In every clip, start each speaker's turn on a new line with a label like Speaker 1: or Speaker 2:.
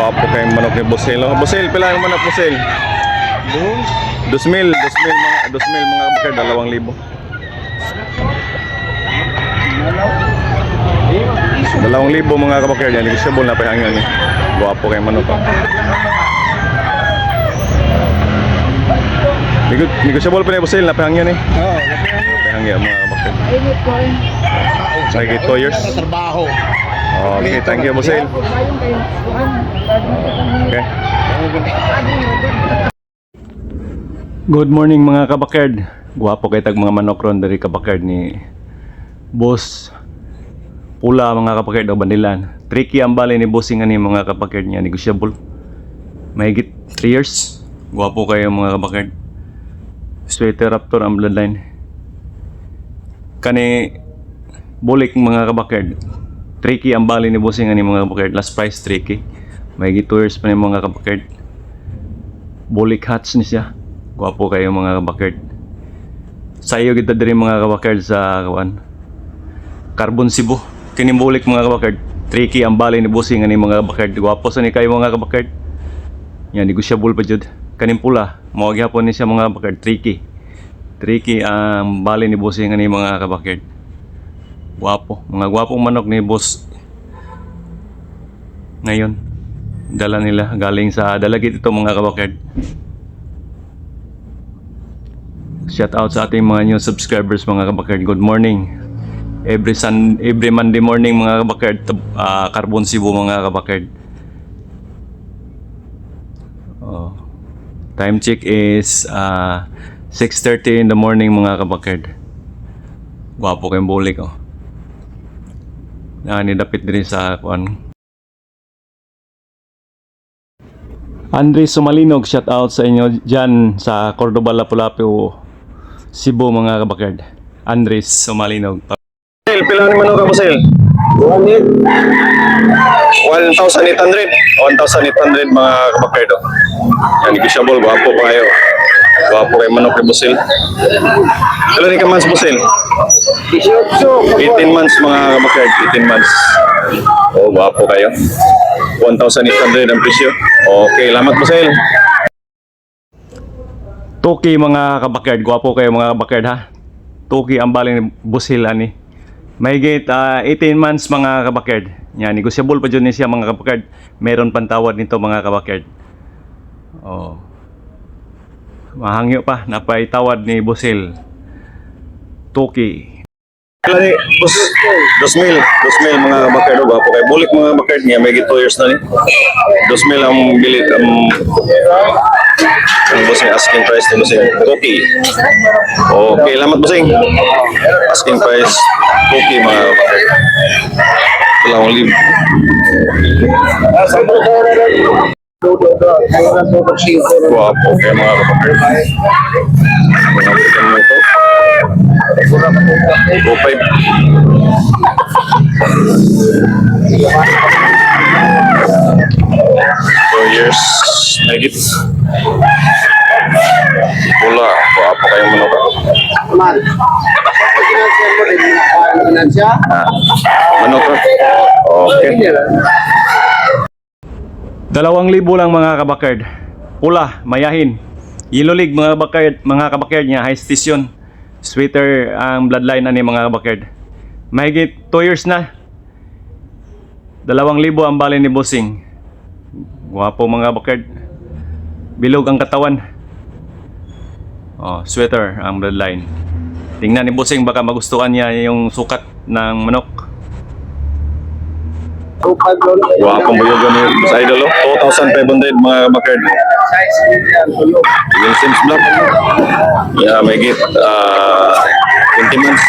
Speaker 1: Guwapo kayong manok ni Bosil. Oh, Bosil, pila yung manok Bosil? 2,000 mga kabakard, 2,000. 2,000 mga kabakard yan. Negosyable na pahangyan eh. Guwapo kayong manok. Negosyable pa na Bosil na pahangyan eh.
Speaker 2: Oo,
Speaker 1: Pahangyan mga kabakard. Sige, 2 years.
Speaker 2: trabaho.
Speaker 1: Okay, thank you Bosil. Okay. Good morning mga kabakard. Guwapo kay tag mga manok ron dari kabakard ni Boss Pula mga kabakard o Bandilan. Tricky ang bali ni bossing ani mga kabakard niya, negosyable. Mahigit 3 years. Guwapo kayo mga kabakard. Sweater Raptor ang bloodline. Kani bulik mga kabakard. Tricky ang bali ni bossing ani mga kabakard. Last price tricky. Mahigit 2 years pa ni mga kabakard. Bulik hats ni siya. Guwapo kayo mga kabakard. Sayo kita diri mga kabakard sa kawan Carbon Cebu. Kinimbulik mga kabakard. Tricky ang bali ni bossing ani mga kabakard. Guwapo sa ni kayo mga kabakard. Yan negosyable pa jud. Kanin pula mao gyapon ni siya mga kabakard. Tricky ang bali ni bossing ani mga kabakard. Guwapo, mga gwapong manok ni boss. Ngayon dala nila galing sa Dalagit ito mga kabakard. Shout out sa ating mga new subscribers mga kabakard. Good morning. Every Monday morning mga kabakard, Carbon Cebu mga kabakard. Oh. Time check is 6:30 in the morning mga kabakard. Guwapo kayong bulik oh. Nidapit din sa kuan. Andres Sumalinog, shout out sa inyo dyan sa Cordoba, Lapu-Lapu, Cebu mga kabakard. Andres Sumalinog. Pila ni manok ka Bosil? 1,800 mga kabakard. Yan negosyable, guwapo kayo. Guwapo kayo manok ni Bosil. Ilan ni ka months Bosil? 18 months mga kabakard, 18 months. Oh, guwapo kayo. 1,800 ang presyo. Okay, salamat Bosil. Tuki mga kabakard, guwapo kayo mga kabakard ha. Tuki ang bali ni Bosil ani. Mahigit 18 months mga kabakard. Yan, negosyable pa dyan ni siya mga kabakard. Meron pantawad nito mga kabakard. Oh. Mahangyo pa, napaitawad ni Bosil. Tuki. Lagi, bus 2,000 mga kabakard. Guwapo kayo. Bulik mga kabakard niya, mahigit 2 years na ni. 2,000 ang bilit ang bossing asking price ni bossing cookie. Okay, salamat bossing. Asking price cookie mga kapatid. 2,000. Guwapo kaya mga kapatid. Mga ito. 2,500. 4 years mahigit. Pula, guwapo kayong manok. Manok. Okay. 2,000 lang mga kabakard. Pula, mayahin. Yellow League mga kabakard niya, high station. Sweater ang bloodline na ni mga kabakard. Mahigit 2 years na. 2,000 ang bali ni bossing. Guwapo mga kabakard. Bilog ang katawan. Oh, sweater ang bloodline. Tingnan ni bossing baka magustuhan niya yung sukat ng manok. Guwapong buyogan ni sa idol 2,500 mga kabakard. Yung Sims Block. Yeah, may git 20 months.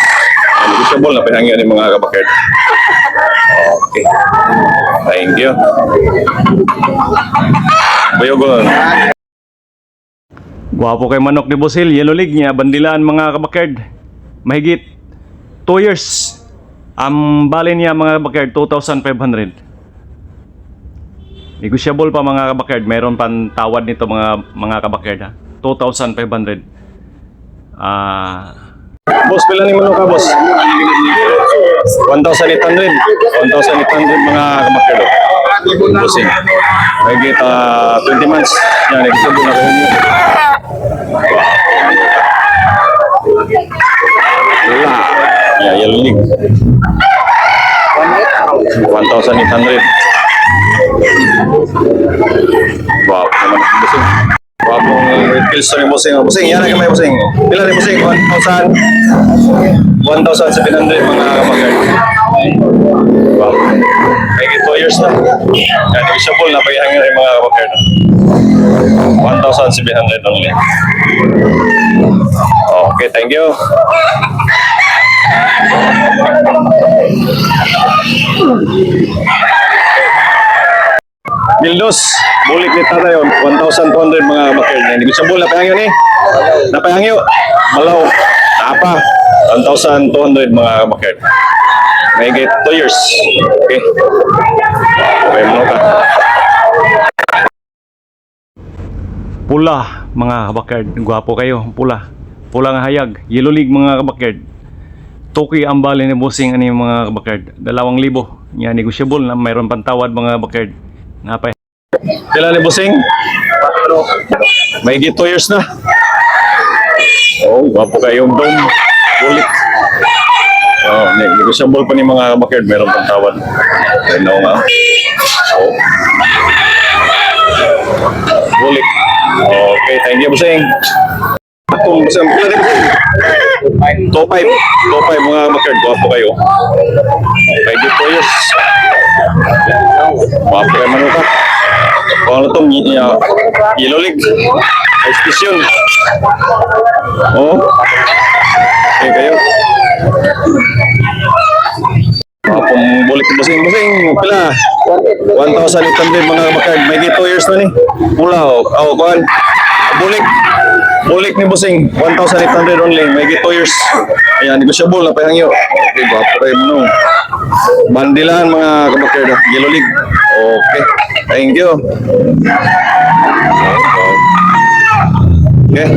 Speaker 1: Negosyable na pinangyan ni mga kabakard. Okay. Thank you. Buyogon. Guwapo kay manok ni Bosil, Yellow League niya, Bandilan mga kabakard. Mahigit 2 years. Ang bali niya mga kabakard, 2,500. Negosyable pa mga kabakard. Mayroon pang tawad nito mga kabakard ha. 2,500. Boss, pila ni manok ka boss? 1,800. 1,800 mga kabakard. Bossing. May kita 20 months. Yan, nagsasabi na kayo niyo. Wala. Yeah, yellow league. 1,800. Wow, naman ang bossing. Wapong pills na rin bossing. Bossing, yan ang may bossing. Pila rin bossing? 1,700 mga kapagkard. Wow. May 2 years na. Yan, negotiable na pag-ihangin rin mga kapagkard. 1,700 only. Okay, thank you. Bildos, bulik ni tatay yun, 1,200 mga bakir. Hindi ko siya bula, napayangyo ni. Napayangyo, malaw, apa, 1,200 mga bakir. May get 2 years. Okay. Okay, mo ka. Pula, mga kabakard. Gwapo kayo, pula. Pula nga hayag. Yellow league mga kabakard. Toki ang bali ni bossing ani mga kabakard. 2,000. Yan, negotiable na mayroon pantawad mga kabakard. Napay. Kailan ni bossing? May 2 years na. Oh, gwapo kayong dome. Bulik. Oh, negotiable pa ni mga kabakard. Mayroon pantawad. Ano nga? Oh. Bulik. Okay, thank you bossing. Kung bossing, pila rin bossing? Top 5 mga kabakard. Gwapo kayo. May 2 years. Gwapo kayo manukat. Kung ano itong yellow league, expression. Oh, okay kayo. Kung bulik bossing, pila? 1,800 mga makard. May 2 years na ni. Pula o. Kuhan. Bulik ni bossing. 1,800 only. May 2 years. Ayan, negotiable na pahangyo. Okay, gwapo kayo mo. Bandilan mga kabakard. Yellow league. Okay. Thank you. Okay.